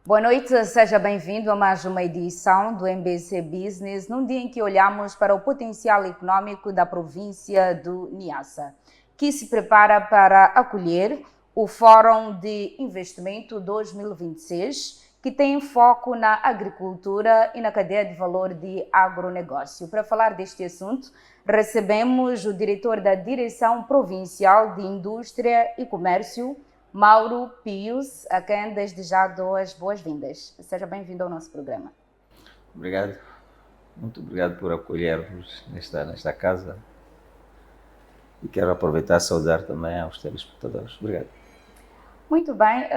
Boa noite, seja bem-vindo a mais uma edição do MBC Business, num dia em que olhamos para o potencial econômico da província do Niassa, que se prepara para acolher o Fórum de Investimento 2026, que tem foco na agricultura e na cadeia de valor de agronegócio. Para falar deste assunto, recebemos o diretor da Direção Provincial de Indústria e Comércio, Mauro Pius, a quem desde já dou as boas-vindas. Seja bem-vindo ao nosso programa. Obrigado, muito obrigado por acolher-nos nesta casa e quero aproveitar e saudar também aos telespectadores. Obrigado. Muito bem,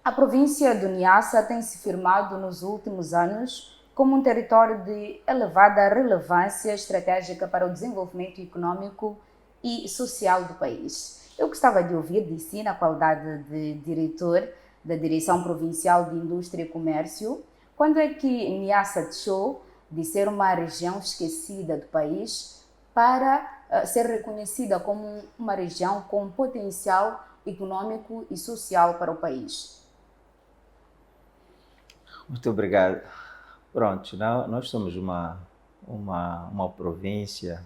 a província do Niassa tem se firmado nos últimos anos como um território de elevada relevância estratégica para o desenvolvimento econômico e social do país. Eu gostava de ouvir de si, na qualidade de diretor da Direção Provincial de Indústria e Comércio, quando é que Niassa deixou de ser uma região esquecida do país para ser reconhecida como uma região com potencial econômico e social para o país? Muito obrigado. Pronto, nós somos uma província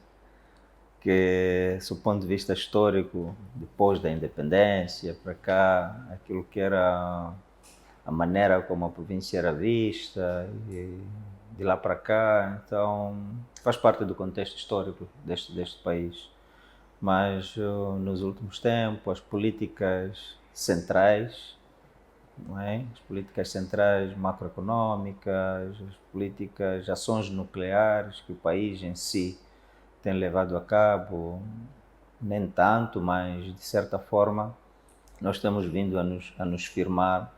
que, do ponto de vista histórico, depois da independência para cá, aquilo que era a maneira como a província era vista, e de lá para cá, então faz parte do contexto histórico deste país. Mas nos últimos tempos, as políticas centrais, não é? As políticas centrais macroeconómicas, as políticas, ações nucleares que o país em si tem levado a cabo, nem tanto, mas de certa forma nós temos vindo a nos firmar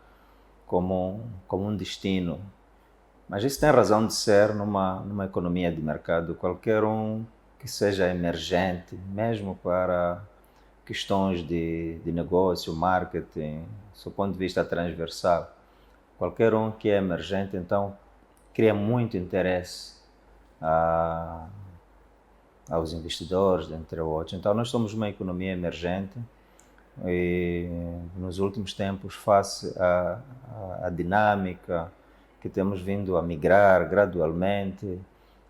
como um destino. Mas isso tem razão de ser numa economia de mercado. Qualquer um que seja emergente, mesmo para questões de negócio, marketing, do ponto de vista transversal, qualquer um que é emergente, então, cria muito interesse aos investidores, entre outros. Então, nós somos uma economia emergente e, nos últimos tempos, face à dinâmica que temos vindo a migrar gradualmente,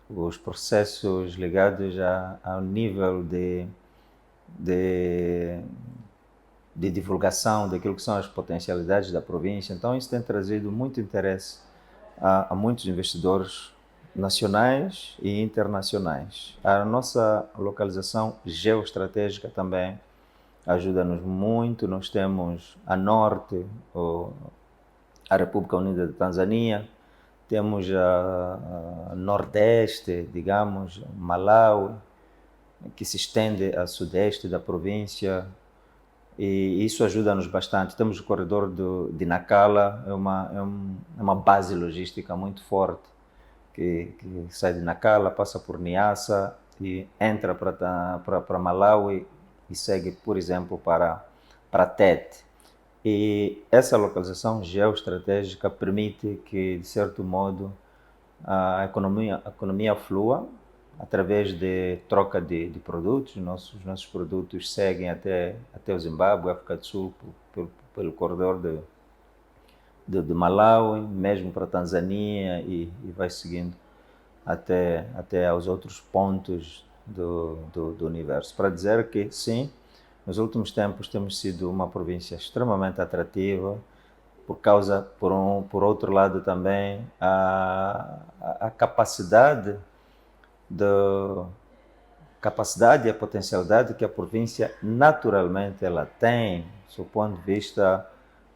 os processos ligados ao nível de divulgação daquilo que são as potencialidades da província. Então, isso tem trazido muito interesse a muitos investidores nacionais e internacionais. A nossa localização geoestratégica também ajuda-nos muito. Nós temos a norte a República Unida da Tanzânia, temos a nordeste, digamos, Malawi, que se estende a sudeste da província, e isso ajuda-nos bastante. Temos o corredor de Nacala, é uma base logística muito forte, que sai de Nacala, passa por Niassa e entra para Malawi e segue, por exemplo, para Tete. E essa localização geoestratégica permite que, de certo modo, a economia flua através de troca de produtos. Nossos produtos seguem até o Zimbábue, África do Sul, pelo corredor de Malawi, mesmo para a Tanzânia, e vai seguindo até aos outros pontos do universo. Para dizer que, sim, nos últimos tempos temos sido uma província extremamente atrativa, por outro lado também, a capacidade e a potencialidade que a província naturalmente ela tem, do ponto de vista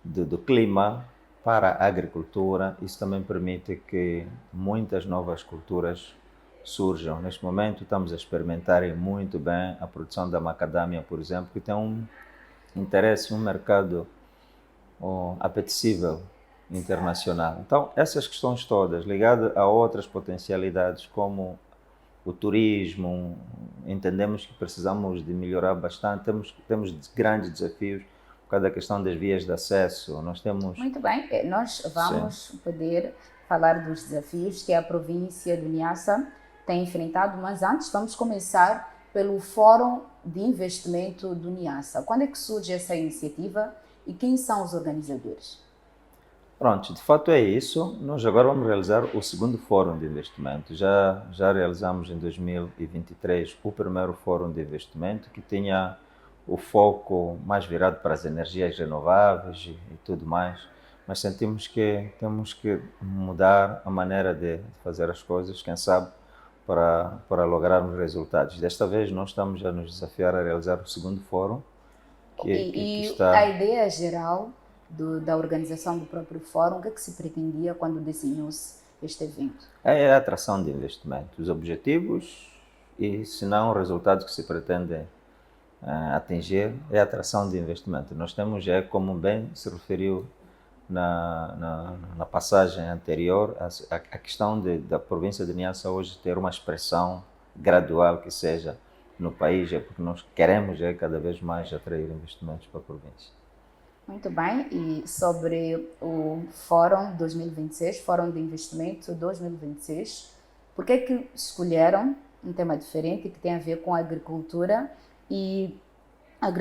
do clima, para a agricultura. Isso também permite que muitas novas culturas surjam. Neste momento estamos a experimentar muito bem a produção da macadâmia, por exemplo, que tem um interesse, um mercado apetecível internacional. Então, essas questões todas, ligadas a outras potencialidades, como o turismo, entendemos que precisamos de melhorar bastante. Temos grandes desafios por causa da questão das vias de acesso. Nós temos... Muito bem, nós vamos poder falar dos desafios que a província do Niassa tem enfrentado, mas antes vamos começar pelo Fórum de Investimento do Niassa. Quando é que surge essa iniciativa e quem são os organizadores? Pronto, de fato é isso. Nós agora vamos realizar o segundo Fórum de Investimento. Já realizamos em 2023 o primeiro Fórum de Investimento, que tinha o foco mais virado para as energias renováveis e tudo mais, mas sentimos que temos que mudar a maneira de fazer as coisas, quem sabe, para lograrmos resultados. Desta vez nós estamos a nos desafiar a realizar o segundo Fórum, Ok, que e a está... ideia geral da organização do próprio fórum, o que é que se pretendia quando desenhou-se este evento? É a atração de investimento, os objetivos e, se não, o resultado que se pretende atingir é a atração de investimento. Nós temos, como bem se referiu na passagem anterior, a questão da província de Niassa hoje ter uma expressão gradual que seja no país, é porque nós queremos cada vez mais atrair investimentos para a província. Muito bem, e sobre o Fórum 2026, Fórum de Investimento 2026, por que é que escolheram um tema diferente que tem a ver com a agricultura e a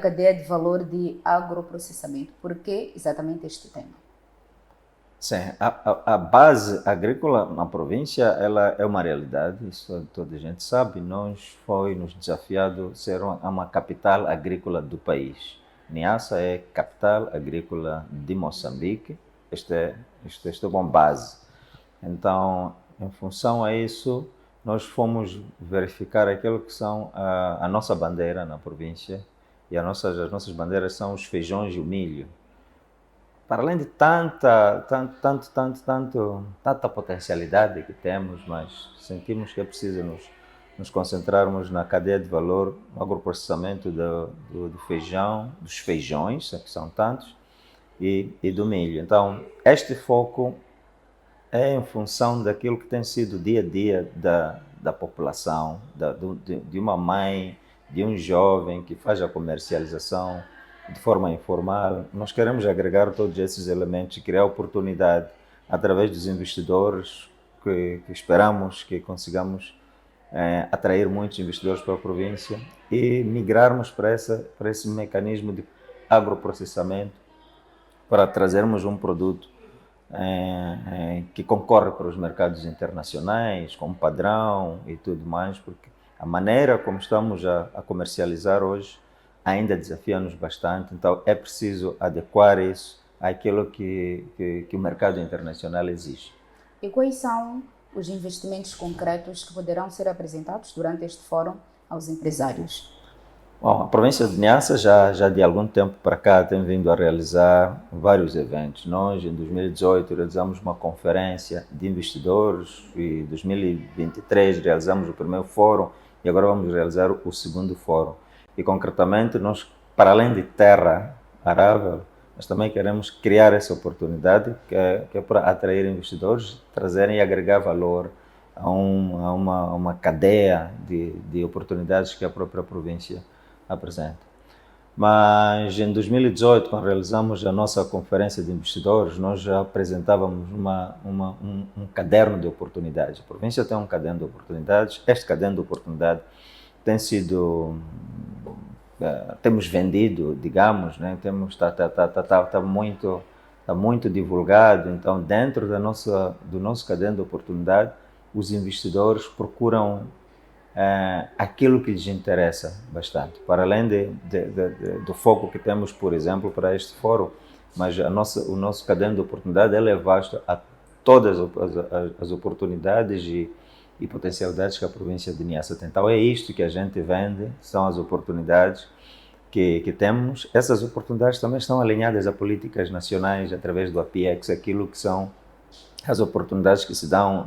cadeia de valor de agroprocessamento? Por que exatamente este tema? Sim, a base agrícola na província ela é uma realidade, isso toda a gente sabe. Nós nos desafiado ser uma capital agrícola do país. Niassa é capital agrícola de Moçambique, este é uma base. Então, em função a isso, nós fomos verificar aquilo que são a nossa bandeira na província, e as nossas bandeiras são os feijões e o milho. Para além de tanta potencialidade que temos, mas sentimos que é preciso nos concentrarmos na cadeia de valor, no agroprocessamento do feijão, dos feijões, que são tantos, e do milho. Então, este foco é em função daquilo que tem sido o dia a dia da população, de uma mãe, de um jovem que faz a comercialização de forma informal. Nós queremos agregar todos esses elementos e criar oportunidade através dos investidores que esperamos que consigamos atrair muitos investidores para a província e migrarmos para esse mecanismo de agroprocessamento para trazermos um produto que concorre para os mercados internacionais, como padrão e tudo mais, porque a maneira como estamos a comercializar hoje ainda desafia-nos bastante, então é preciso adequar isso àquilo que o mercado internacional exige. E quais são os investimentos concretos que poderão ser apresentados durante este fórum aos empresários? Bom, a província de Niassa já de algum tempo para cá tem vindo a realizar vários eventos. Nós, em 2018, realizamos uma conferência de investidores e em 2023 realizamos o primeiro fórum e agora vamos realizar o segundo fórum. E, concretamente, nós, para além de terra arável, nós também queremos criar essa oportunidade que é para atrair investidores, trazerem e agregar valor a uma cadeia de oportunidades que a própria província apresenta. Mas em 2018, quando realizamos a nossa conferência de investidores, nós já apresentávamos um caderno de oportunidades. A província tem um caderno de oportunidades. Este caderno de oportunidades tem sido, temos vendido, digamos, né? Está muito divulgado. Então, dentro do nosso caderno de oportunidade, os investidores procuram aquilo que lhes interessa bastante, para além do foco que temos, por exemplo, para este fórum, mas o nosso caderno de oportunidade é vasto a todas as oportunidades e potencialidades que a província de Niassa tem. Então é isto que a gente vende, são as oportunidades que temos. Essas oportunidades também estão alinhadas a políticas nacionais através do APIEX, aquilo que são as oportunidades que se dão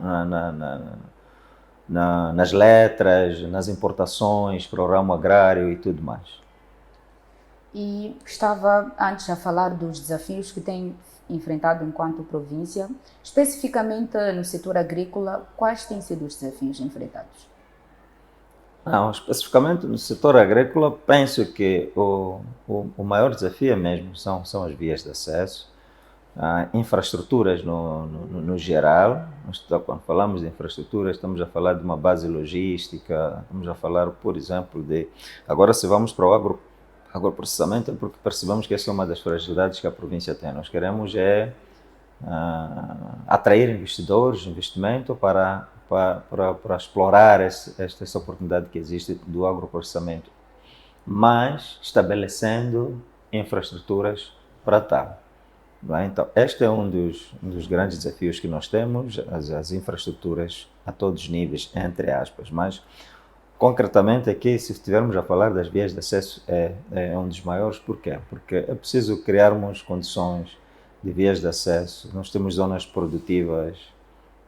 nas letras, nas importações para o ramo agrário e tudo mais. E estava antes a falar dos desafios que tem enfrentado enquanto província, especificamente no setor agrícola, quais têm sido os desafios enfrentados? Não, especificamente no setor agrícola, penso que o maior desafio mesmo são as vias de acesso, infraestruturas no geral. Quando falamos de infraestruturas, estamos a falar de uma base logística, estamos a falar, por exemplo, agora se vamos para o agroprocessamento é porque percebemos que essa é uma das fragilidades que a província tem. Nós queremos atrair investidores, investimento para explorar essa oportunidade que existe do agroprocessamento, mas estabelecendo infraestruturas para tal. Bem, então, este é um dos grandes desafios que nós temos, as infraestruturas a todos os níveis, entre aspas, mas concretamente aqui, se estivermos a falar das vias de acesso, é um dos maiores. Porquê? Porque é preciso criarmos condições de vias de acesso. Nós temos zonas produtivas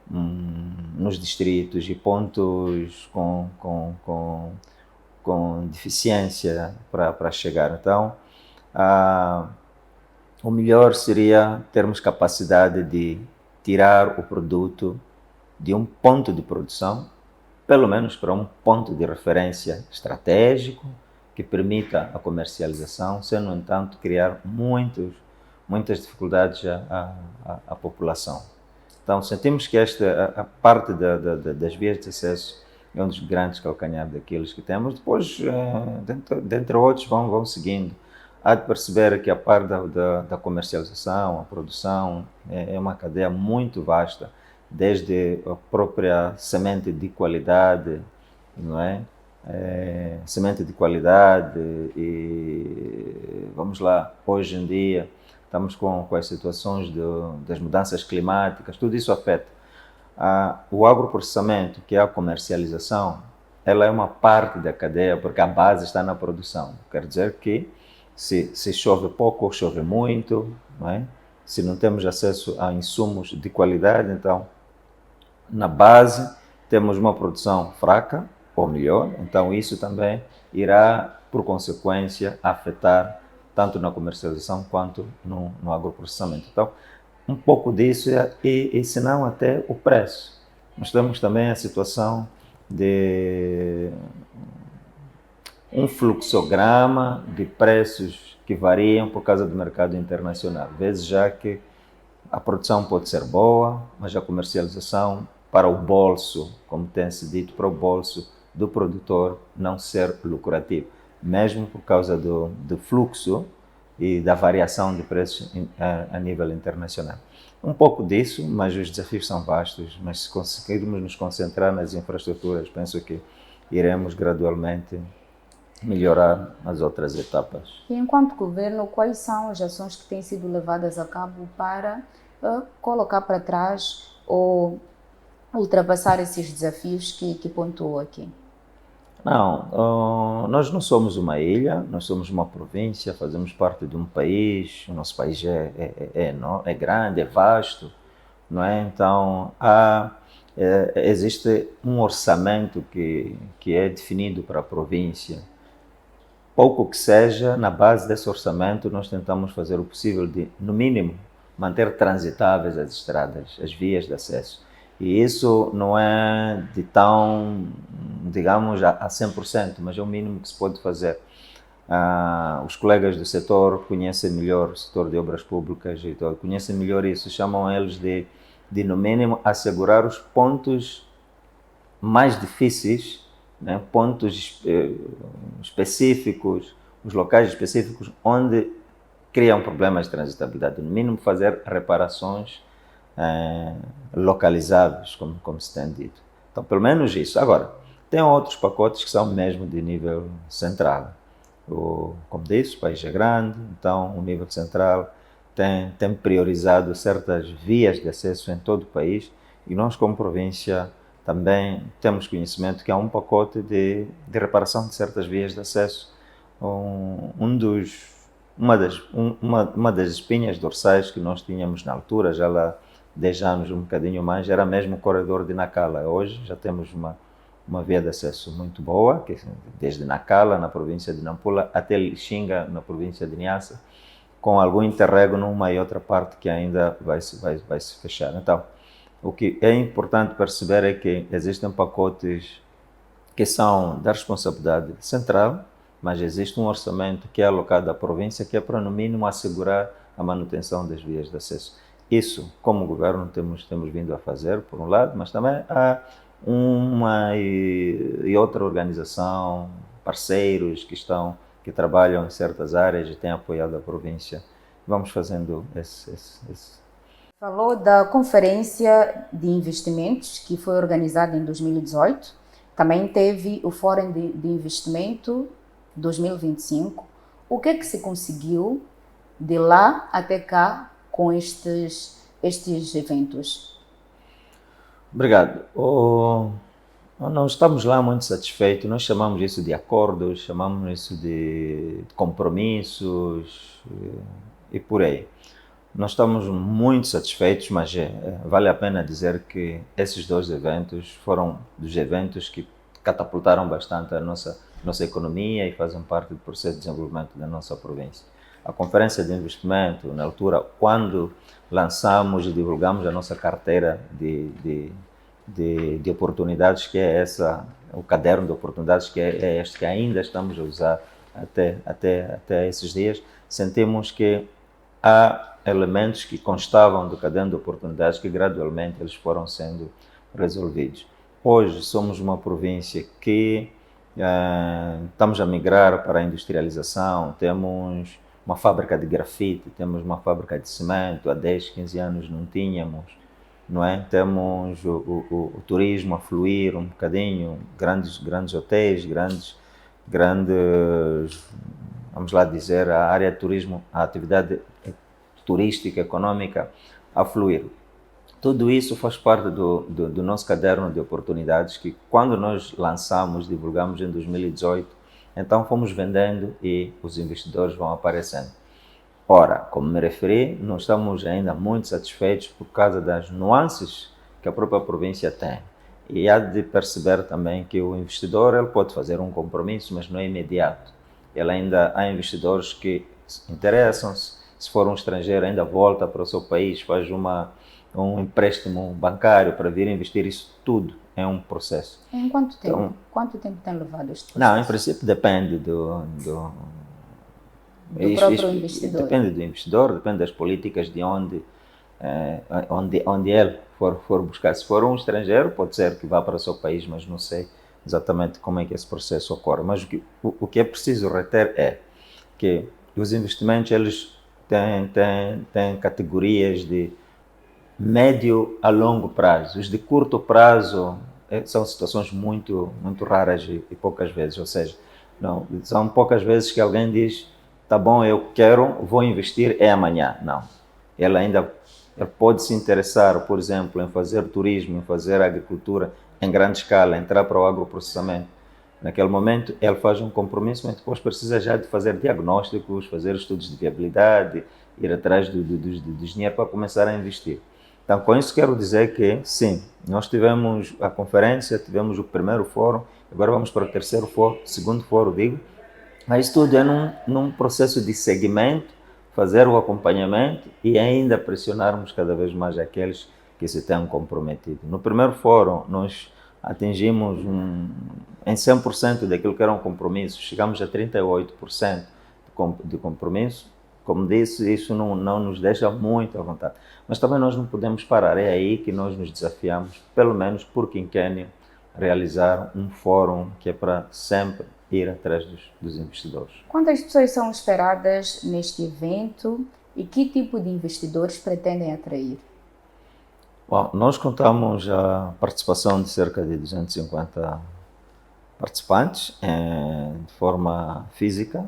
nos distritos e pontos com deficiência para chegar. Então, o melhor seria termos capacidade de tirar o produto de um ponto de produção, pelo menos para um ponto de referência estratégico, que permita a comercialização, sem, no entanto, criar muitas dificuldades à população. Então, sentimos que a parte das vias de acesso é um dos grandes calcanhares daqueles que temos. Depois, dentre outros, vão seguindo. Há de perceber que a parte da comercialização, a produção, é uma cadeia muito vasta, desde a própria semente de qualidade, não é? Semente de qualidade e, vamos lá, hoje em dia estamos com as situações das mudanças climáticas, tudo isso afeta. O agroprocessamento, que é a comercialização, ela é uma parte da cadeia, porque a base está na produção. Quer dizer que se chove pouco ou chove muito, não é? Se não temos acesso a insumos de qualidade, então, na base, temos uma produção fraca, ou melhor, então isso também irá, por consequência, afetar tanto na comercialização quanto no agroprocessamento. Então, um pouco disso e se não até o preço. Nós temos também a situação de um fluxograma de preços que variam por causa do mercado internacional. Vezes já que a produção pode ser boa, mas a comercialização para o bolso, como tem-se dito, para o bolso do produtor não ser lucrativo, mesmo por causa do fluxo e da variação de preços a nível internacional. Um pouco disso, mas os desafios são vastos, mas se conseguirmos nos concentrar nas infraestruturas, penso que iremos gradualmente melhorar as outras etapas. E enquanto governo, quais são as ações que têm sido levadas a cabo para colocar para trás ou ultrapassar esses desafios que pontuou aqui? Não, nós não somos uma ilha, nós somos uma província, fazemos parte de um país, o nosso país é grande, é vasto, não é? Então, existe um orçamento que é definido para a província. Pouco que seja, na base desse orçamento, nós tentamos fazer o possível de, no mínimo, manter transitáveis as estradas, as vias de acesso. E isso não é de tão, digamos, a 100%, mas é o mínimo que se pode fazer. Os colegas do setor conhecem melhor o setor de obras públicas, e conhecem melhor isso, chamam eles de, no mínimo, assegurar os pontos mais difíceis, né? Pontos específicos, os locais específicos onde criam problemas de transitabilidade. No mínimo, fazer reparações localizáveis, como se tem dito. Então, pelo menos isso. Agora, tem outros pacotes que são mesmo de nível central. Como disse, o país é grande, então o nível central tem priorizado certas vias de acesso em todo o país e nós, como província, também temos conhecimento que há um pacote de reparação de certas vias de acesso. Uma das espinhas dorsais que nós tínhamos na altura, já lá 10 anos, um bocadinho mais, era mesmo o corredor de Nacala. Hoje já temos uma via de acesso muito boa, que desde Nacala, na província de Nampula, até Lixinga, na província de Niassa, com algum interrego numa e outra parte que ainda vai se fechar. Então, o que é importante perceber é que existem pacotes que são da responsabilidade central, mas existe um orçamento que é alocado à província, que é para, no mínimo, assegurar a manutenção das vias de acesso. Isso, como governo, temos vindo a fazer, por um lado, mas também há uma e outra organização, parceiros que estão que trabalham em certas áreas e têm apoiado a província. Vamos fazendo esse. Falou da Conferência de Investimentos, que foi organizada em 2018. Também teve o Fórum de Investimento 2025. O que é que se conseguiu de lá até cá com estes eventos? Obrigado. Nós estamos lá muito satisfeitos. Nós chamamos isso de acordos, chamamos isso de compromissos e por aí. Nós estamos muito satisfeitos, mas vale a pena dizer que esses 2 eventos foram dos eventos que catapultaram bastante a nossa economia e fazem parte do processo de desenvolvimento da nossa província. A Conferência de Investimento, na altura, quando lançamos e divulgamos a nossa carteira de oportunidades, que é o caderno de oportunidades, que é este que ainda estamos a usar até esses dias, sentimos que há elementos que constavam do caderno de oportunidades que gradualmente eles foram sendo resolvidos. Hoje somos uma província que estamos a migrar para a industrialização, temos uma fábrica de grafite, temos uma fábrica de cimento, há 10, 15 anos não tínhamos, não é? Temos o turismo a fluir um bocadinho, grandes hotéis, grandes, vamos lá dizer, a área de turismo, a atividade turística, econômica a fluir. Tudo isso faz parte do nosso caderno de oportunidades que quando nós lançamos, divulgamos em 2018, então fomos vendendo e os investidores vão aparecendo. Ora, como me referi, não estamos ainda muito satisfeitos por causa das nuances que a própria província tem. E há de perceber também que o investidor ele pode fazer um compromisso, mas não é imediato. Há investidores que interessam-se, se for um estrangeiro ainda volta para o seu país, faz um empréstimo bancário para vir investir, isso tudo é um processo. Em quanto tempo? Então, quanto tempo tem levado este processo? Não, em princípio depende do próprio investidor. Depende do investidor, depende das políticas de onde ele for buscar. Se for um estrangeiro, pode ser que vá para o seu país, mas não sei exatamente como é que esse processo ocorre. Mas o que é preciso reter é que os investimentos eles têm categorias de médio a longo prazo. Os de curto prazo são situações muito raras e poucas vezes, ou seja, não, são poucas vezes que alguém diz, tá bom, vou investir, é amanhã. Não, ele pode se interessar, por exemplo, em fazer turismo, em fazer agricultura em grande escala, entrar para o agroprocessamento. Naquele momento, ele faz um compromisso, mas depois precisa já de fazer diagnósticos, fazer estudos de viabilidade, ir atrás do dinheiro para começar a investir. Então, com isso quero dizer que, sim, nós tivemos a conferência, tivemos o primeiro fórum, agora vamos para o segundo fórum, digo, mas tudo é num processo de segmento, fazer o acompanhamento e ainda pressionarmos cada vez mais aqueles que se tenham comprometido. No primeiro fórum, nós atingimos em 100% daquilo que era um compromisso, chegamos a 38% de compromisso. Como disse, isso não nos deixa muito à vontade. Mas também nós não podemos parar, é aí que nós nos desafiamos, pelo menos por quinquênio, realizar um fórum que é para sempre ir atrás dos investidores. Quantas pessoas são esperadas neste evento e que tipo de investidores pretendem atrair? Bom, nós contamos a participação de cerca de 250 participantes de forma física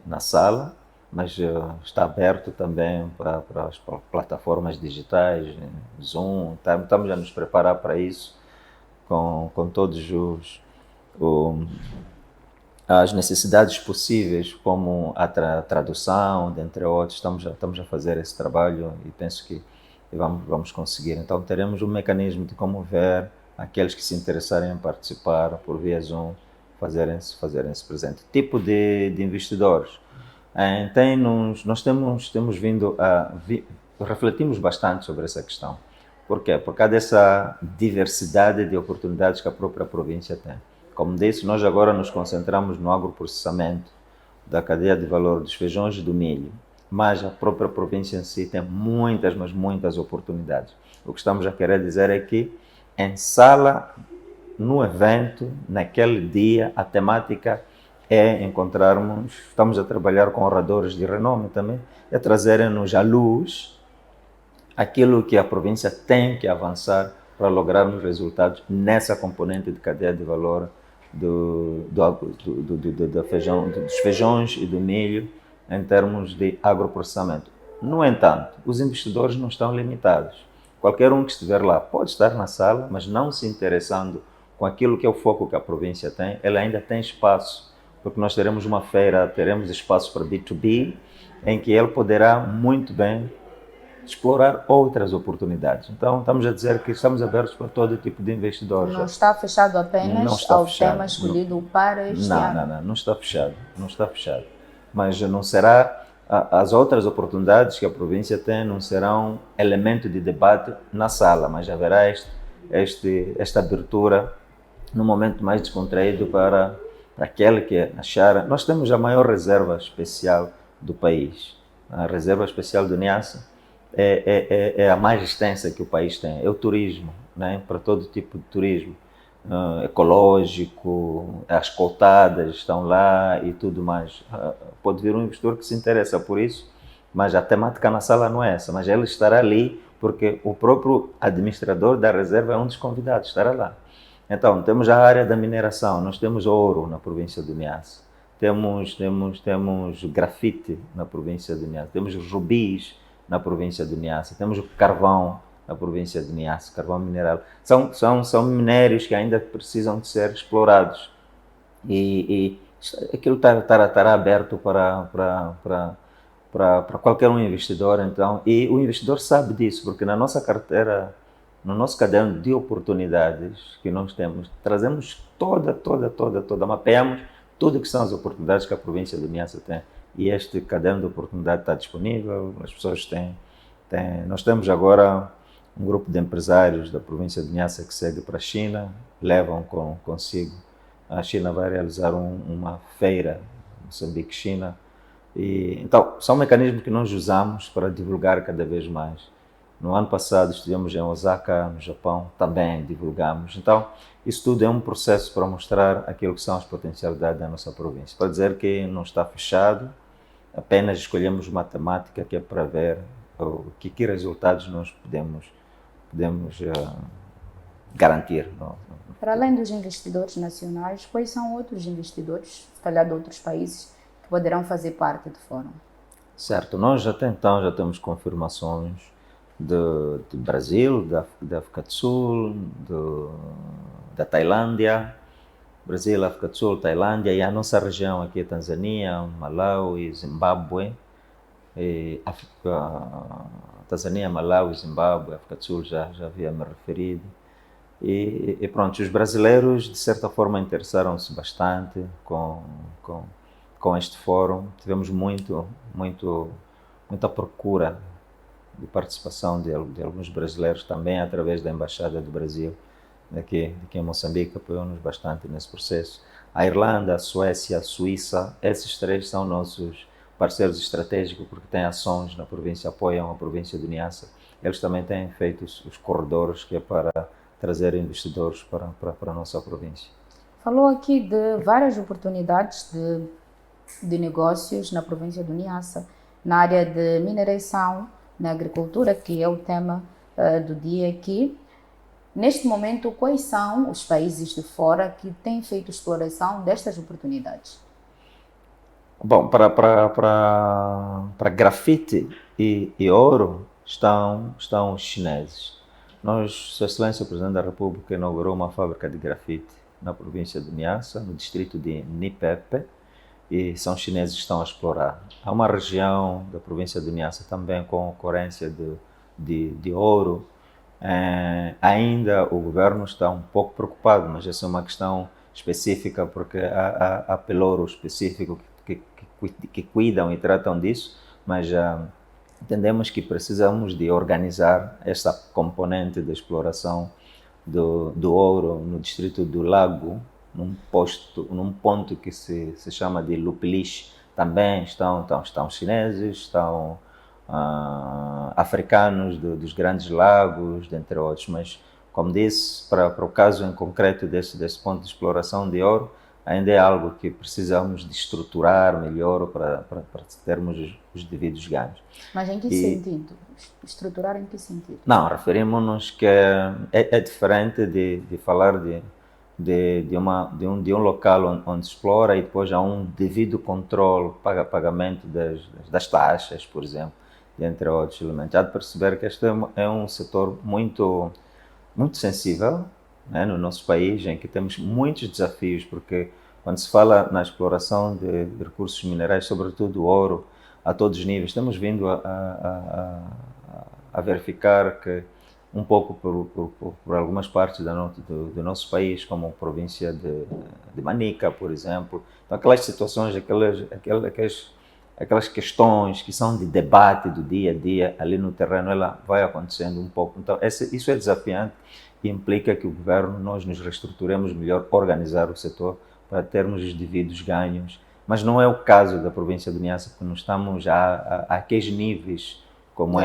na sala, mas está aberto também para as plataformas digitais, Zoom, estamos a nos preparar para isso com todos as necessidades possíveis, como a tradução, dentre outros, estamos a fazer esse trabalho e penso que vamos conseguir. Então teremos um mecanismo de como ver aqueles que se interessarem em participar por via Zoom, fazerem-se presente. Tipo de investidores. Nós temos vindo refletimos bastante sobre essa questão. Por quê? Por causa dessa diversidade de oportunidades que a própria província tem. Como disse, nós agora nos concentramos no agroprocessamento da cadeia de valor dos feijões e do milho, mas a própria província em si tem muitas, mas muitas oportunidades. O que estamos a querer dizer é que em sala, no evento, naquele dia, a temática é encontrarmos, estamos a trabalhar com oradores de renome também, é trazerem-nos à luz aquilo que a província tem que avançar para lograrmos resultados nessa componente de cadeia de valor dos feijões e do milho em termos de agroprocessamento. No entanto, os investidores não estão limitados. Qualquer um que estiver lá pode estar na sala, mas não se interessando com aquilo que é o foco que a província tem, ela ainda tem espaço, porque nós teremos uma feira, teremos espaço para B2B, em que ele poderá muito bem explorar outras oportunidades. Então, estamos a dizer que estamos abertos para todo tipo de investidores. Não está fechado apenas ao tema escolhido para este ano? Não está fechado, não está fechado. Mas não será, as outras oportunidades que a província tem não serão elemento de debate na sala, mas haverá esta abertura num momento mais descontraído para aquele que achar. Nós temos a maior reserva especial do país. A reserva especial do Niassa é a mais extensa que o país tem. É o turismo, né? Para todo tipo de turismo. Ecológico, as cotadas estão lá e tudo mais. Pode vir um investidor que se interessa por isso, mas a temática na sala não é essa. Mas ele estará ali porque o próprio administrador da reserva é um dos convidados, estará lá. Então, temos a área da mineração, nós temos ouro na província do Niassa, temos grafite na província do Niassa, temos rubis na província do Niassa, temos o carvão na província do Niassa, carvão mineral. São minérios que ainda precisam de ser explorados e aquilo estará aberto para qualquer um investidor, então, e o investidor sabe disso, porque na nossa carteira, no nosso caderno de oportunidades que nós temos, trazemos mapeamos tudo que são as oportunidades que a província do Niassa tem. E este caderno de oportunidade está disponível, as pessoas têm. Nós temos agora um grupo de empresários da província de Niassa que segue para a China, levam consigo. A China vai realizar uma feira, Moçambique-China. Então, são mecanismos que nós usamos para divulgar cada vez mais. No ano passado estivemos em Osaka, no Japão, também divulgamos. Então, isso tudo é um processo para mostrar aquilo que são as potencialidades da nossa província. Para dizer que não está fechado, apenas escolhemos uma temática que é para ver que resultados nós podemos garantir. Para além dos investidores nacionais, quais são outros investidores, se calhar de outros países, que poderão fazer parte do fórum? Certo, nós até então já temos confirmações do Brasil, da África do Sul, da Tailândia, Brasil, África do Sul, Tailândia, e a nossa região aqui, Tanzânia, Malawi, Zimbábue, Tanzânia, Malawi, Zimbábue, África do Sul, já havia me referido. E pronto, os brasileiros de certa forma interessaram-se bastante com este fórum. Tivemos muita procura de participação de alguns brasileiros também através da Embaixada do Brasil aqui em Moçambique, apoiou-nos bastante nesse processo. A Irlanda, a Suécia, a Suíça, esses três são nossos parceiros estratégicos porque têm ações na província, apoiam a província de Niassa. Eles também têm feito os corredores que é para trazer investidores para a nossa província. Falou aqui de várias oportunidades de negócios na província do Niassa, na área de mineração, na agricultura, que é o tema do dia aqui. Neste momento, quais são os países de fora que têm feito exploração destas oportunidades? Bom, para grafite e ouro estão os chineses. Sua Excelência o Presidente da República inaugurou uma fábrica de grafite na província de Niassa, no distrito de Nipepe, e são chineses que estão a explorar. Há uma região da província de Niassa também com ocorrência de ouro. Ainda o governo está um pouco preocupado, mas essa é uma questão específica porque há pelouros específicos que cuidam e tratam disso, mas entendemos que precisamos de organizar essa componente de exploração do ouro no distrito do Lago, num ponto que se chama de Lupiliche. Também estão chineses, estão africanos dos Grandes Lagos, dentre outros, mas como disse, para o caso em concreto desse ponto de exploração de ouro, ainda é algo que precisamos de estruturar melhor para termos os devidos ganhos. Mas em que sentido? Estruturar em que sentido? Não, referimos-nos que é diferente de falar de um local onde se explora e depois há um devido controle, pagamento das taxas, por exemplo, entre outros elementos. Há de perceber que este é um setor muito sensível, né, no nosso país, em que temos muitos desafios, porque quando se fala na exploração de recursos minerais, sobretudo ouro, a todos os níveis, estamos vindo a verificar que um pouco por algumas partes do nosso país, como a província de Manica, por exemplo, então aquelas situações, aquelas questões que são de debate do dia a dia, ali no terreno, ela vai acontecendo um pouco. Então isso é desafiante e implica que o governo, nós nos reestruturemos melhor, organizar o setor para termos os devidos ganhos. Mas não é o caso da província de Niassa, porque não estamos àqueles níveis como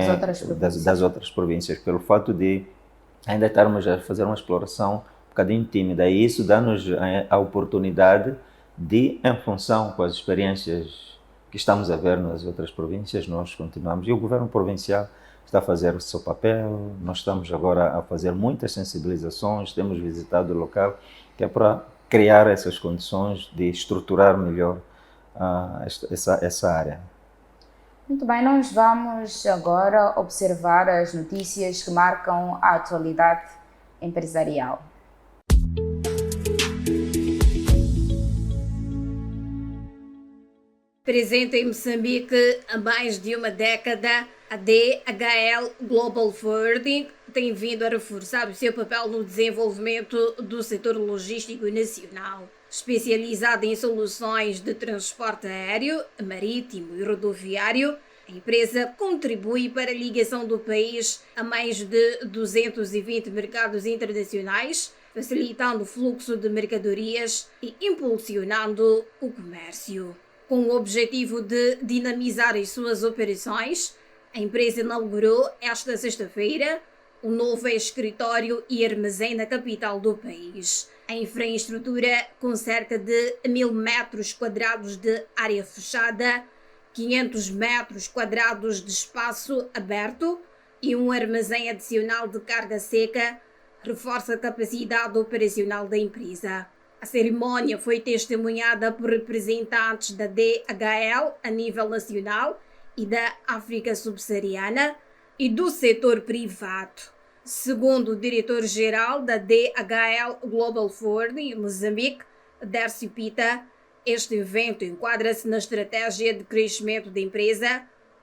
das outras províncias, pelo fato de ainda estarmos a fazer uma exploração um bocadinho tímida. E isso dá-nos a oportunidade de, em função com as experiências que estamos a ver nas outras províncias, nós continuamos. E o governo provincial está a fazer o seu papel, nós estamos agora a fazer muitas sensibilizações, temos visitado o local, que é para criar essas condições de estruturar melhor essa área. Muito bem, nós vamos agora observar as notícias que marcam a atualidade empresarial. Presente em Moçambique há mais de uma década, a DHL Global Forwarding tem vindo a reforçar o seu papel no desenvolvimento do setor logístico nacional. Especializada em soluções de transporte aéreo, marítimo e rodoviário, a empresa contribui para a ligação do país a mais de 220 mercados internacionais, facilitando o fluxo de mercadorias e impulsionando o comércio. Com o objetivo de dinamizar as suas operações, a empresa inaugurou esta sexta-feira um novo escritório e armazém na capital do país. A infraestrutura, com cerca de 1.000 metros quadrados de área fechada, 500 metros quadrados de espaço aberto e um armazém adicional de carga seca, reforça a capacidade operacional da empresa. A cerimónia foi testemunhada por representantes da DHL a nível nacional e da África subsaariana e do setor privado. Segundo o diretor-geral da DHL Global Forwarding em Moçambique, Dércio Pita, este evento enquadra-se na estratégia de crescimento da empresa,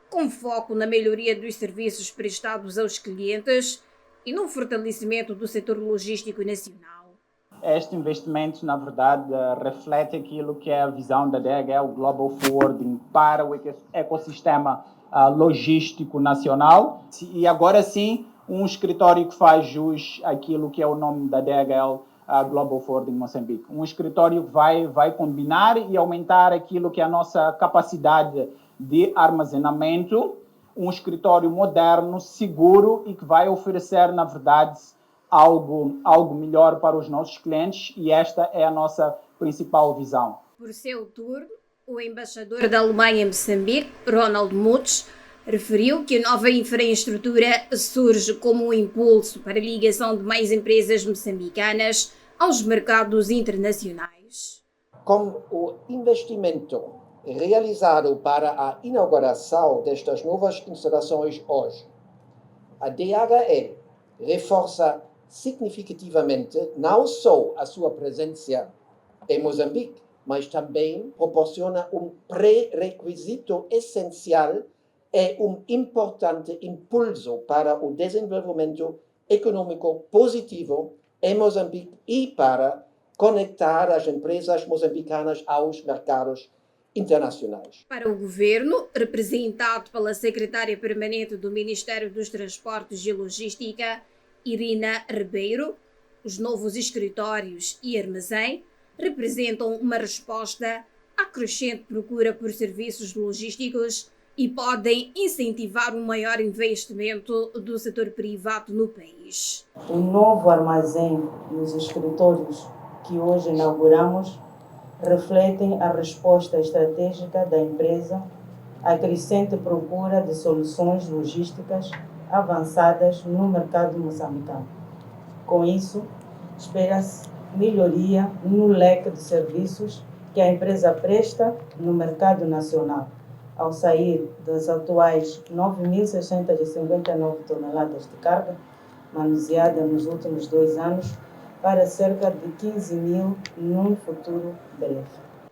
com foco na melhoria dos serviços prestados aos clientes e no fortalecimento do setor logístico nacional. Este investimento, na verdade, reflete aquilo que é a visão da DHL Global Forwarding para o ecossistema logístico nacional. E agora sim, um escritório que faz jus àquilo que é o nome da DHL Global Forwarding Moçambique. Um escritório que vai combinar e aumentar aquilo que é a nossa capacidade de armazenamento. Um escritório moderno, seguro e que vai oferecer, na verdade, algo melhor para os nossos clientes, e esta é a nossa principal visão. Por seu turno, o embaixador da Alemanha em Moçambique, Ronald Mutz, referiu que a nova infraestrutura surge como um impulso para a ligação de mais empresas moçambicanas aos mercados internacionais. Com o investimento realizado para a inauguração destas novas instalações hoje, a DHL reforça significativamente não só a sua presença em Moçambique, mas também proporciona um pré-requisito essencial e um importante impulso para o desenvolvimento econômico positivo em Moçambique e para conectar as empresas moçambicanas aos mercados internacionais. Para o governo, representado pela secretária permanente do Ministério dos Transportes e Logística, Irina Ribeiro, os novos escritórios e armazém representam uma resposta à crescente procura por serviços logísticos e podem incentivar um maior investimento do setor privado no país. O novo armazém nos escritórios que hoje inauguramos refletem a resposta estratégica da empresa à crescente procura de soluções logísticas avançadas no mercado moçambicano. Com isso, espera-se melhoria no leque de serviços que a empresa presta no mercado nacional, ao sair das atuais 9.659 toneladas de carga manuseada nos últimos 2 anos para cerca de 15.000 num futuro breve.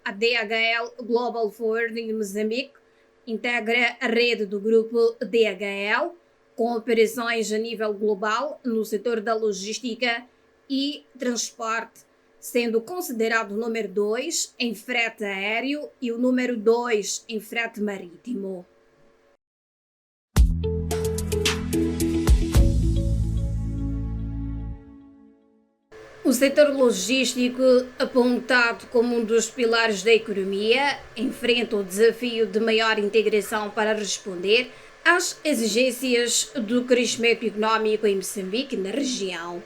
A DHL Global Forwarding Moçambique integra a rede do grupo DHL, com operações a nível global no setor da logística e transporte, sendo considerado o número 2 em frete aéreo e o número 2 em frete marítimo. O setor logístico, apontado como um dos pilares da economia, enfrenta o desafio de maior integração para responder às exigências do crescimento económico em Moçambique e na região.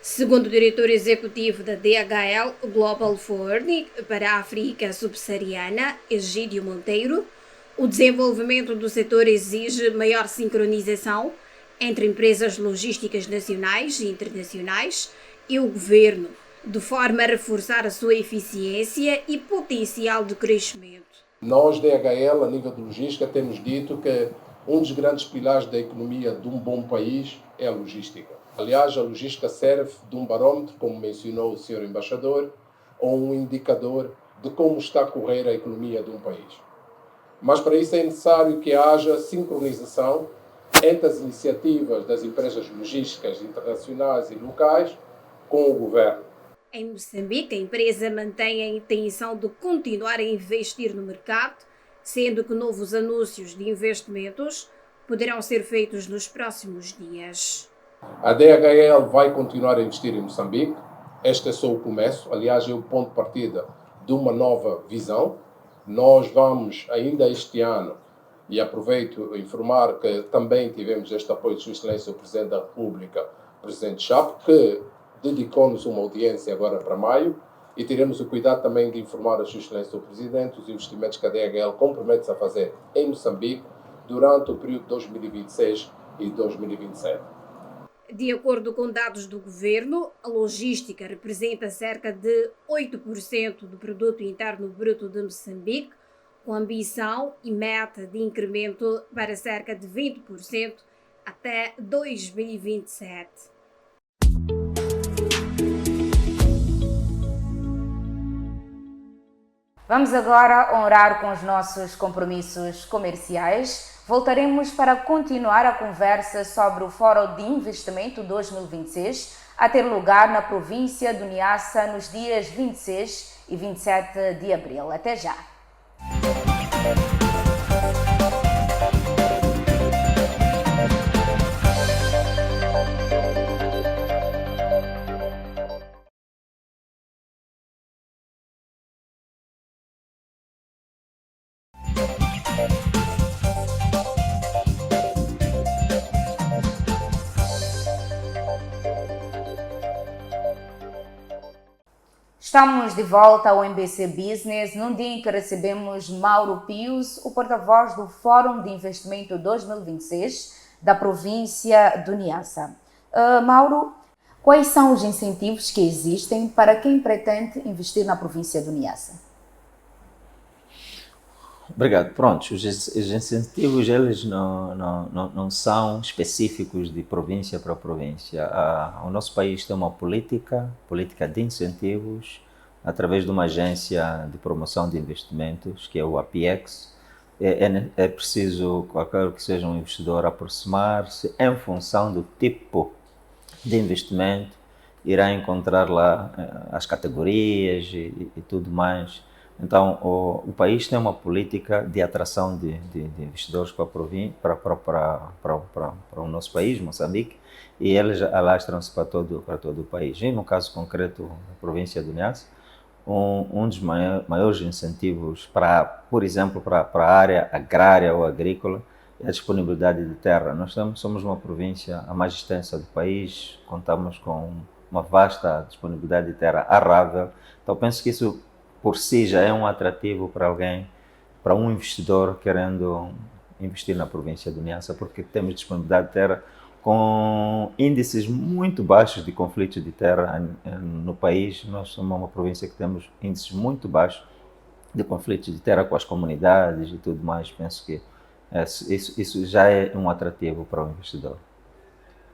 Segundo o diretor executivo da DHL Global Forwarding para a África Subsaariana, Egídio Monteiro, o desenvolvimento do setor exige maior sincronização entre empresas logísticas nacionais e internacionais e o governo, de forma a reforçar a sua eficiência e potencial de crescimento. Nós, DHL, a nível de logística, temos dito que um dos grandes pilares da economia de um bom país é a logística. Aliás, a logística serve de um barômetro, como mencionou o Sr. Embaixador, ou um indicador de como está a correr a economia de um país. Mas para isso é necessário que haja sincronização entre as iniciativas das empresas logísticas internacionais e locais com o governo. Em Moçambique, a empresa mantém a intenção de continuar a investir no mercado, sendo que novos anúncios de investimentos poderão ser feitos nos próximos dias. A DHL vai continuar a investir em Moçambique. Este é só o começo. Aliás, é o ponto de partida de uma nova visão. Nós vamos, ainda este ano, e aproveito a informar que também tivemos este apoio de Sua Excelência, o Presidente da República, o Presidente Chapo, que dedicou-nos uma audiência agora para maio, e teremos o cuidado também de informar a Sua Excelência, o Presidente, os investimentos que a DHL compromete-se a fazer em Moçambique durante o período de 2026 e 2027. De acordo com dados do governo, a logística representa cerca de 8% do produto interno bruto de Moçambique, com ambição e meta de incremento para cerca de 20% até 2027. Vamos agora honrar com os nossos compromissos comerciais. Voltaremos para continuar a conversa sobre o Fórum de Investimento 2026, a ter lugar na província do Niassa nos dias 26 e 27 de abril. Até já! Estamos de volta ao MBC Business, num dia em que recebemos Mauro Pius, o porta-voz do Fórum de Investimento 2026 da província do Niassa. Mauro, quais são os incentivos que existem para quem pretende investir na província do Niassa? Obrigado. Pronto, os incentivos eles não são específicos de província para província. O nosso país tem uma política de incentivos através de uma agência de promoção de investimentos, que é o APIEX. É preciso, qualquer que seja um investidor, aproximar-se em função do tipo de investimento, irá encontrar lá as categorias e tudo mais. Então, o país tem uma política de atração de investidores para o nosso país, Moçambique, e eles alastram-se para todo o país. E no caso concreto, a província do Niassa, um dos maiores incentivos, por exemplo, para a área agrária ou agrícola, é a disponibilidade de terra. Nós somos uma província a mais extensa do país, contamos com uma vasta disponibilidade de terra arável, então penso que isso por si já é um atrativo para alguém, para um investidor querendo investir na província de Niassa, porque temos disponibilidade de terra com índices muito baixos de conflitos de terra no país. Nós somos uma província que temos índices muito baixos de conflitos de terra com as comunidades e tudo mais. Penso que isso já é um atrativo para o investidor.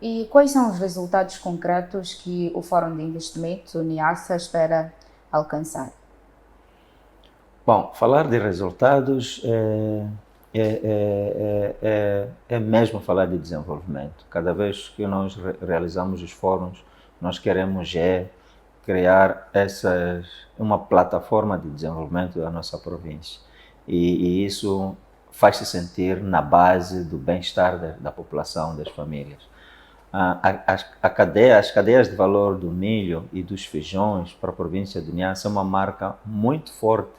E quais são os resultados concretos que o Fórum de Investimento Niassa espera alcançar? Bom, falar de resultados é mesmo falar de desenvolvimento. Cada vez que nós realizamos os fóruns, nós queremos criar uma plataforma de desenvolvimento da nossa província. E isso faz-se sentir na base do bem-estar da população, das famílias. As cadeias de valor do milho e dos feijões para a província de Niassa é uma marca muito forte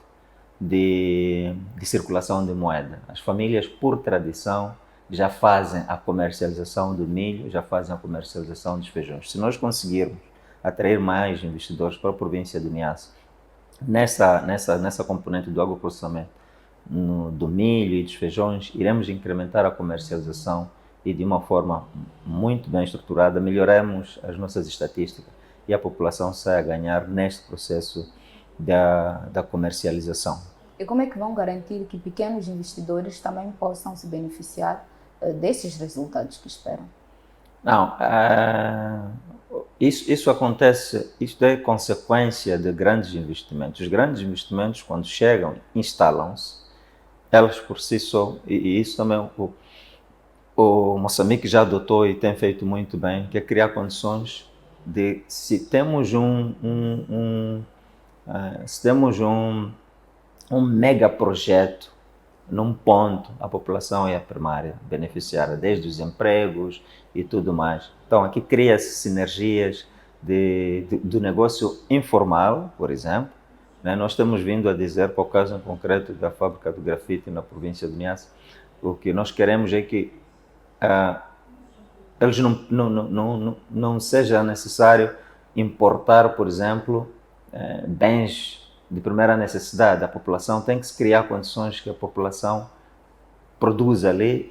de circulação de moeda. As famílias, por tradição, já fazem a comercialização do milho, já fazem a comercialização dos feijões. Se nós conseguirmos atrair mais investidores para a província de Niassa, nessa componente do agroprocessamento, do milho e dos feijões, iremos incrementar a comercialização e de uma forma muito bem estruturada melhoramos as nossas estatísticas e a população sai a ganhar neste processo da comercialização. E como é que vão garantir que pequenos investidores também possam se beneficiar desses resultados que esperam? Não, isso acontece, isto é consequência de grandes investimentos. Os grandes investimentos, quando chegam, instalam-se, elas por si só, e isso também o Moçambique já adotou e tem feito muito bem, que é criar condições de, se temos um mega projeto num ponto, a população é a primária beneficiária, desde os empregos e tudo mais. Então aqui cria-se sinergias do negócio informal, por exemplo. Né? Nós temos vindo a dizer, para o caso em concreto da fábrica de grafite na província de Niassa, o que nós queremos é que eles não seja necessário importar, por exemplo, bens de primeira necessidade. A população tem que se criar condições que a população produza ali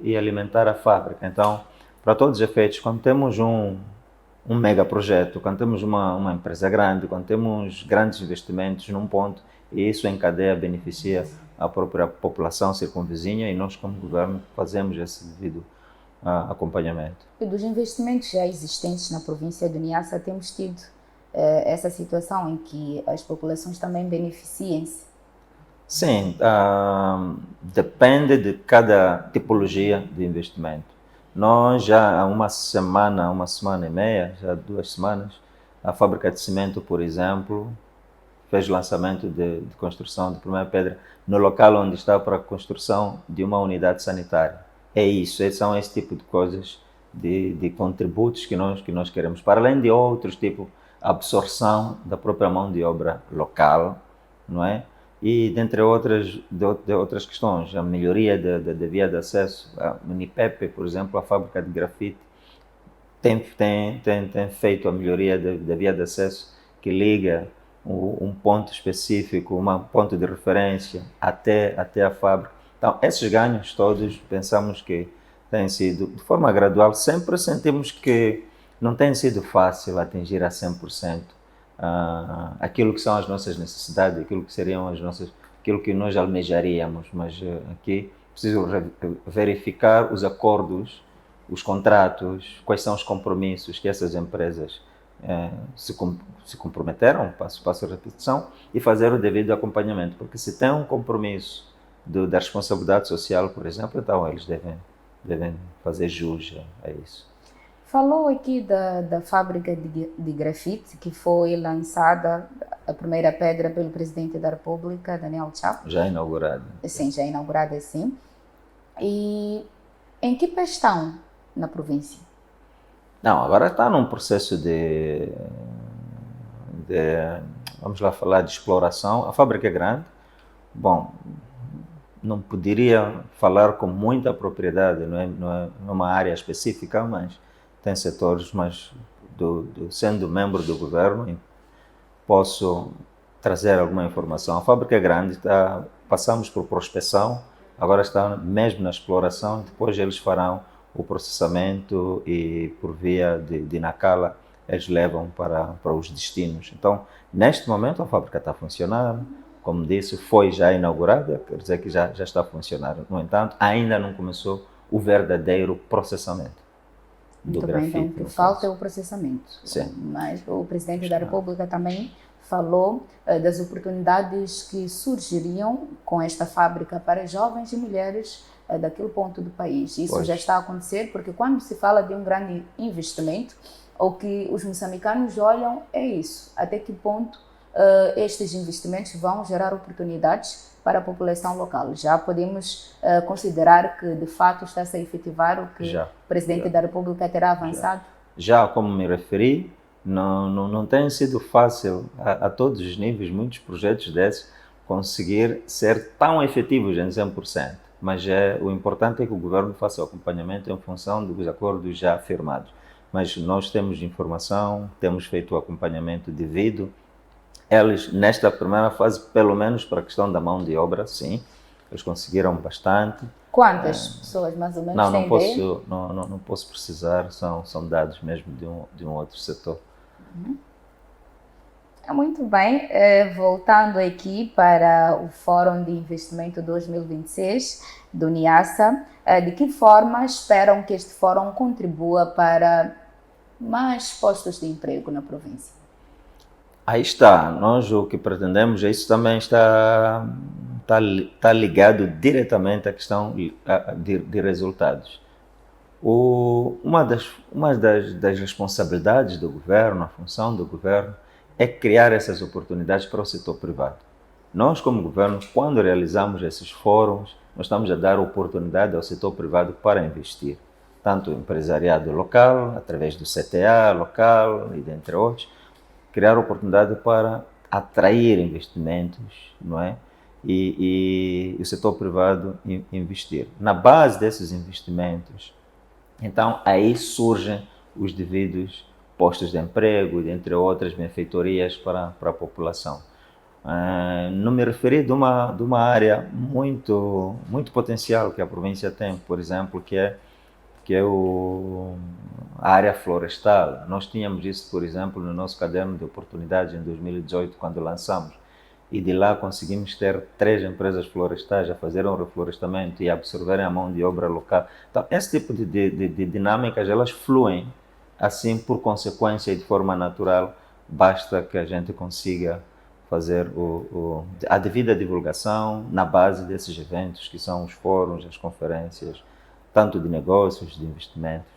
e alimentar a fábrica. Então, para todos os efeitos, quando temos um mega projeto, quando temos uma empresa grande, quando temos grandes investimentos num ponto, e isso em cadeia beneficia a própria população circunvizinha e nós, como governo, fazemos esse devido acompanhamento. E dos investimentos já existentes na província de Niassa, temos tido essa situação em que as populações também beneficiem-se? Sim, depende de cada tipologia de investimento. Nós já há uma semana e meia, já 2 semanas, a fábrica de cimento, por exemplo, fez lançamento de construção de primeira pedra no local onde está para a construção de uma unidade sanitária. É isso, são esse tipo de coisas, de contributos que nós queremos, para além de outros tipos, absorção da própria mão de obra local, não é? E dentre outras questões, a melhoria da via de acesso, a Unipepe, por exemplo, a fábrica de grafite, tem feito a melhoria da via de acesso que liga um ponto específico, um ponto de referência até a fábrica. Então, esses ganhos todos, pensamos que têm sido de forma gradual. Sempre sentimos que não tem sido fácil atingir a 100% aquilo que são as nossas necessidades, aquilo que seriam aquilo que nós almejaríamos, mas aqui preciso verificar os acordos, os contratos, quais são os compromissos que essas empresas se comprometeram, passo a repetição, e fazer o devido acompanhamento, porque se tem um compromisso da responsabilidade social, por exemplo, então eles devem fazer jus a isso. Falou aqui da fábrica de grafite, que foi lançada a primeira pedra pelo presidente da República, Daniel Chapo. Já inaugurada. Sim, já inaugurada, sim. E em que pé estão na província? Não, agora está num processo vamos lá falar de exploração. A fábrica é grande. Bom, não poderia falar com muita propriedade, não é numa área específica, mas tem setores, mas sendo membro do governo, posso trazer alguma informação. A fábrica é grande, passamos por prospecção, agora está mesmo na exploração, depois eles farão o processamento e por via de Nacala eles levam para os destinos. Então, neste momento a fábrica está funcionando, como disse, foi já inaugurada, quer dizer que já está a funcionar. No entanto, ainda não começou o verdadeiro processamento do grafite. Então, o que falta é o processamento. Sim. Mas o presidente da República também falou das oportunidades que surgiriam com esta fábrica para jovens e mulheres daquele ponto do país. Isso já está a acontecer, porque quando se fala de um grande investimento, o que os moçambicanos olham é isso, até que ponto estes investimentos vão gerar oportunidades para a população local. Já podemos considerar que de fato está-se a efetivar o que o Presidente da República terá avançado? Já como me referi, não tem sido fácil a todos os níveis, muitos projetos desses, conseguir ser tão efetivos em 100%. Mas o importante é que o governo faça o acompanhamento em função dos acordos já firmados. Mas nós temos informação, temos feito o acompanhamento devido. Eles, nesta primeira fase, pelo menos para a questão da mão de obra, sim, eles conseguiram bastante. Quantas pessoas, mais ou menos, não posso precisar, são dados mesmo de um outro setor. Muito bem, voltando aqui para o Fórum de Investimento 2026 do NIASA, de que forma esperam que este fórum contribua para mais postos de emprego na província? Aí está, nós o que pretendemos, isso também está ligado diretamente à questão de resultados. Uma das responsabilidades do governo, a função do governo, é criar essas oportunidades para o setor privado. Nós, como governo, quando realizamos esses fóruns, nós estamos a dar oportunidade ao setor privado para investir, tanto o empresariado local, através do CTA local e dentre outros, criar oportunidade para atrair investimentos, não é? E o setor privado investir. Na base desses investimentos, então aí surgem os devidos postos de emprego, entre outras benfeitorias para a população. Não me referi de uma área muito potencial que a província tem, por exemplo, que é a área florestal. Nós tínhamos isso, por exemplo, no nosso caderno de oportunidades em 2018, quando lançamos. E de lá conseguimos ter 3 empresas florestais a fazerem um reflorestamento e absorverem a mão de obra local. Então, esse tipo de dinâmicas, elas fluem assim por consequência e de forma natural. Basta que a gente consiga fazer a devida divulgação na base desses eventos, que são os fóruns, as conferências, tanto de negócios, de investimentos.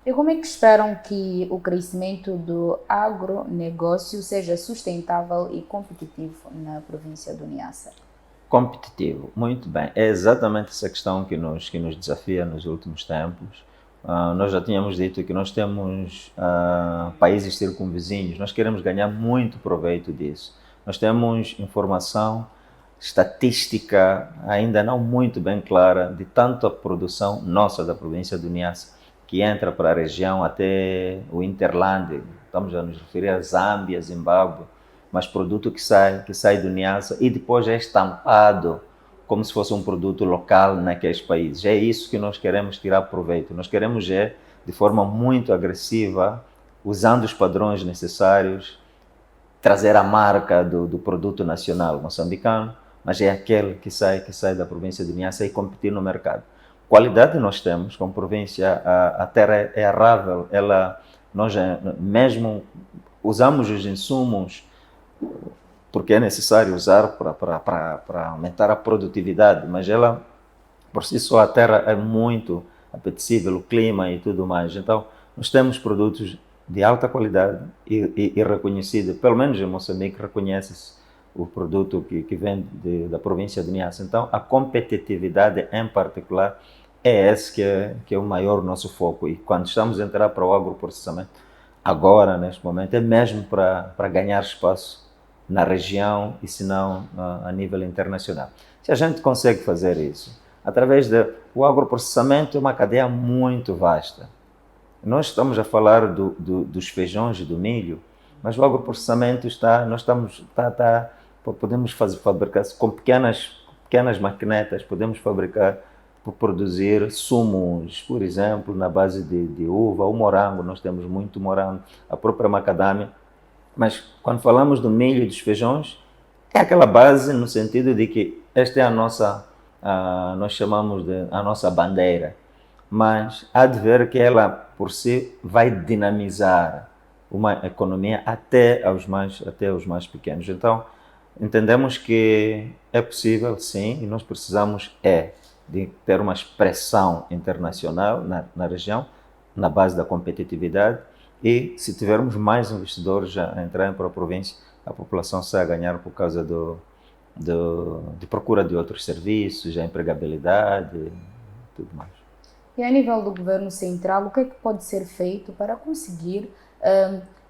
E como é que esperam que o crescimento do agronegócio seja sustentável e competitivo na província do Niassa? Competitivo, muito bem. É exatamente essa questão que nos desafia nos últimos tempos. Nós já tínhamos dito que nós temos países circunvizinhos, nós queremos ganhar muito proveito disso. Nós temos informação estatística ainda não muito bem clara de tanta produção nossa da província do Niassa, que entra para a região até o Interland, estamos a nos referir a Zâmbia, Zimbábue, mas produto que sai do Niassa e depois é estampado como se fosse um produto local naqueles países. É isso que nós queremos tirar proveito. Nós queremos, de forma muito agressiva, usando os padrões necessários, trazer a marca do produto nacional moçambicano, mas é aquele que sai da província de Niassa e competir no mercado. Qualidade nós temos, como província, a terra é arrável, nós mesmo usamos os insumos porque é necessário usar para aumentar a produtividade, mas ela, por si só, a terra é muito apetecível, o clima e tudo mais. Então, nós temos produtos de alta qualidade e reconhecido, pelo menos em Moçambique, reconhece-se o produto que vem da província de Niassa. Então, a competitividade em particular é esse que é o maior nosso foco. E quando estamos a entrar para o agroprocessamento, agora, neste momento, é mesmo para ganhar espaço na região e, se não, a nível internacional. Se a gente consegue fazer isso, através do agroprocessamento, é uma cadeia muito vasta. Nós estamos a falar dos feijões e do milho, mas o agroprocessamento podemos fabricar com pequenas maquinetas, podemos fabricar por produzir sumos, por exemplo, na base de uva, o morango, nós temos muito morango, a própria macadâmia. Mas quando falamos do milho e dos feijões, é aquela base no sentido de que esta é a nossa, nós chamamos de a nossa bandeira, mas há de ver que ela por si vai dinamizar uma economia até os mais pequenos. Então, entendemos que é possível, sim, e nós precisamos de ter uma expressão internacional na região, na base da competitividade, e se tivermos mais investidores a entrarem para a província, a população sai a ganhar por causa de procura de outros serviços, a empregabilidade e tudo mais. E a nível do governo central, o que é que pode ser feito para conseguir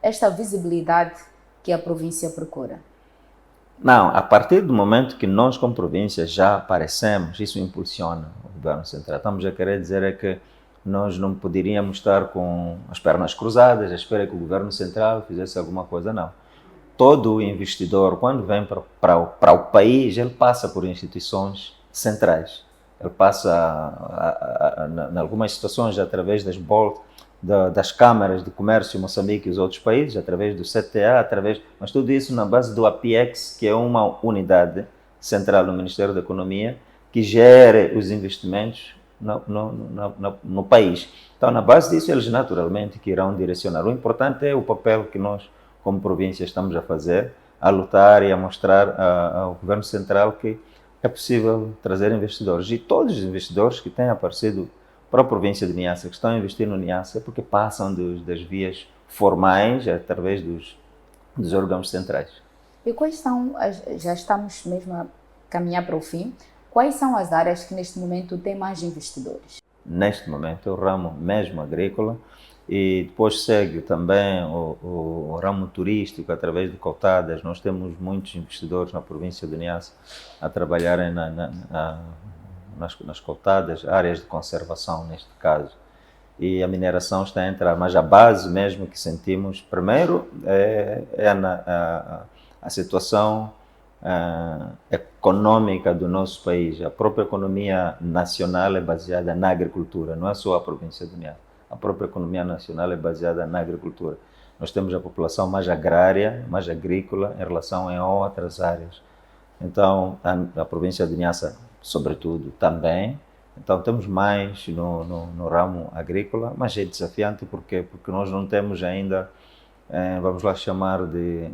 esta visibilidade que a província procura? Não, a partir do momento que nós, como província, já aparecemos, isso impulsiona o governo central. Estamos a querer dizer que nós não poderíamos estar com as pernas cruzadas, à espera que o governo central fizesse alguma coisa, não. Todo investidor, quando vem para o país, ele passa por instituições centrais. Ele passa, em algumas situações, através das câmaras de comércio em Moçambique e os outros países, através do CTA, mas tudo isso na base do APEX, que é uma unidade central do Ministério da Economia, que gera os investimentos no país. Então, na base disso, eles naturalmente que irão direcionar. O importante é o papel que nós, como província, estamos a fazer, a lutar e a mostrar ao governo central que é possível trazer investidores. E todos os investidores que têm aparecido para a província de Niassa, que estão a investir no Niassa, porque passam das vias formais através dos órgãos centrais. E quais são, já estamos mesmo a caminhar para o fim, quais são as áreas que neste momento têm mais investidores? Neste momento, o ramo mesmo agrícola, e depois segue também o ramo turístico através de cotadas. Nós temos muitos investidores na província de Niassa a trabalharem nas cotadas, áreas de conservação neste caso, e a mineração está a entrar, mas a base mesmo que sentimos primeiro é a situação econômica do nosso país. A própria economia nacional é baseada na agricultura, não é só a província de Niassa. A própria economia nacional é baseada na agricultura. Nós temos a população mais agrária, mais agrícola em relação a outras áreas. Então, a província de Niassa, sobretudo, também. Então, temos mais no ramo agrícola, mas é desafiante porque nós não temos ainda, vamos lá chamar de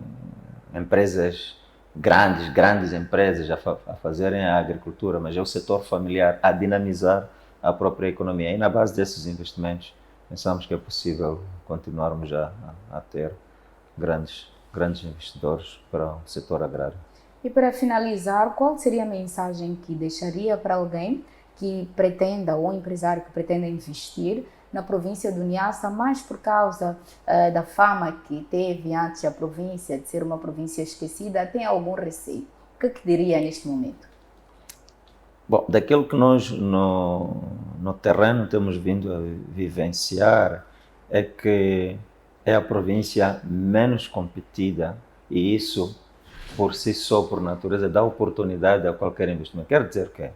empresas grandes empresas a fazerem a agricultura, mas é o setor familiar a dinamizar a própria economia. E na base desses investimentos, pensamos que é possível continuarmos a ter grandes investidores para o setor agrário. E para finalizar, qual seria a mensagem que deixaria para alguém que pretenda, ou empresário que pretenda investir na província do Niassa, mais por causa da fama que teve antes a província, de ser uma província esquecida, tem algum receio? O que diria neste momento? Bom, daquilo que nós no terreno temos vindo a vivenciar é que é a província menos competida, e isso por si só, por natureza, dá oportunidade a qualquer investimento. Quer dizer que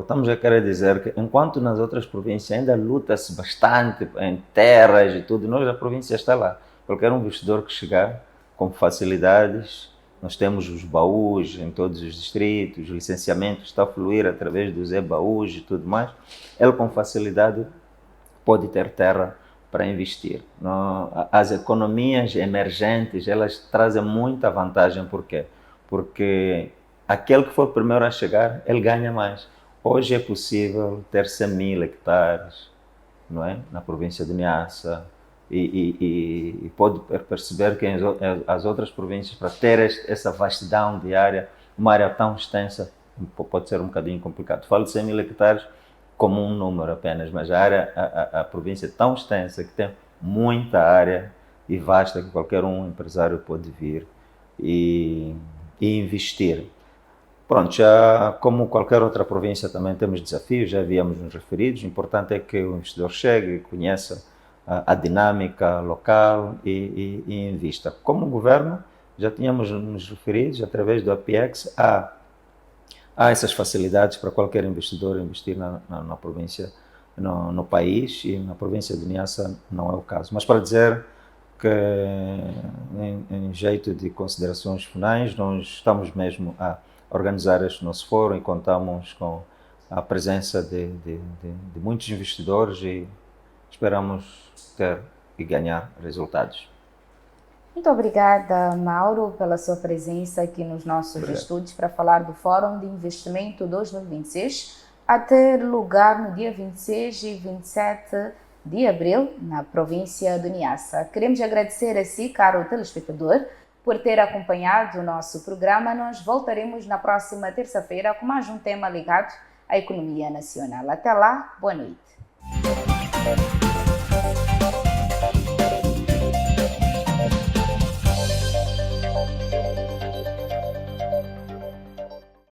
estamos a querer dizer que enquanto nas outras províncias ainda luta-se bastante em terras e tudo, nós a província está lá. Qualquer investidor que chegar com facilidades, nós temos os baús em todos os distritos, o licenciamento está a fluir através dos e-baús e tudo mais, ele com facilidade pode ter terra para investir. As economias emergentes, elas trazem muita vantagem. Por quê? Porque aquele que for primeiro a chegar, ele ganha mais. Hoje é possível ter 100.000 hectares, não é? Na província de Niassa, e pode perceber que as outras províncias, para ter essa vastidão de área, uma área tão extensa, pode ser um bocadinho complicado. Falo de 100.000 hectares como um número apenas, mas a província é tão extensa que tem muita área e vasta que qualquer empresário pode vir e investir. Pronto, já como qualquer outra província também temos desafios, já havíamos nos referidos. O importante é que o investidor chegue, conheça a dinâmica local e invista. Como governo, já tínhamos nos referido, através do APEX, há essas facilidades para qualquer investidor investir na província, no país, e na província de Niassa não é o caso. Mas para dizer que, em jeito de considerações finais, nós estamos mesmo a organizar este nosso fórum e contamos com a presença de muitos investidores e esperamos ter e ganhar resultados. Muito obrigada, Mauro, pela sua presença aqui nos nossos estúdios para falar do Fórum de Investimento 2026, a ter lugar no dia 26 e 27 de abril, na província do Niassa. Queremos agradecer a si, caro telespectador, por ter acompanhado o nosso programa. Nós voltaremos na próxima terça-feira com mais um tema ligado à economia nacional. Até lá, boa noite.